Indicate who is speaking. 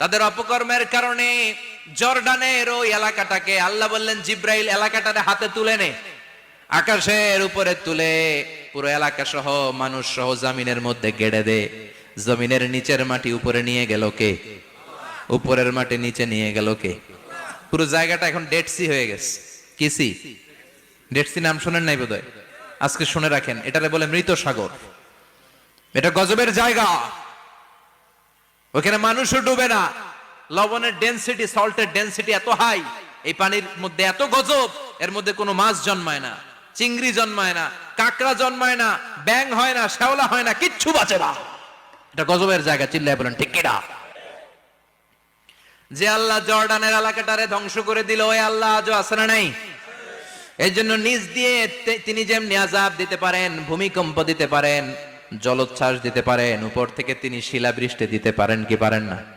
Speaker 1: তাদের অপকর্মের কারণে জর্ডানের ওই এলাকাটাকে আল্লাহ বললেন, জিব্রাইল এলাকাটারে হাতে তুলে নে, আকাশের উপরে তুলে পুরো এলাকা সহ মানুষ সহ জমিনের মধ্যে গেড়ে দে। জমিনের নিচের মাটি উপরে নিয়ে গেল কে? উপরের মাটি নিচে নিয়ে গেল কে? পুরো জায়গাটা এখন ডেড সি হয়ে গেছে। কি সি? ডেড সি নাম শুনেন নাই বোধহয়? আজকে শুনে রাখেন, এটারে বলে মৃত সাগর। এটা গজবের জায়গা, ওখানে মানুষও ডুবে না। লবণের ডেনসিটি, সল্টের ডেনসিটি এত হাই, এই পানির মধ্যে এত গজব, এর মধ্যে কোনো মাছ জন্মায় না, চিংড়ি জন্মায় না, কাঁকড়া জন্মায় না, ব্যাং হয় না, শ্যাওলা হয় না, কিচ্ছু বাঁচে না। এটা গজবের জায়গা। চিল্লায় বলেন ঠিক কিনা? যে আল্লাহ জর্ডানের এলাকাটারে ধ্বংস করে দিল, ওই আল্লাহ আজও আছে না নাই? এই জন্য নিজ দিয়ে তিনি যেমনি আযাব দিতে পারেন, ভূমিকম্প দিতে পারেন, জলোচ্ছ্বাস দিতে পারেন, উপর থেকে তিনি শিলাবৃষ্টি দিতে পারেন কি পারেন না?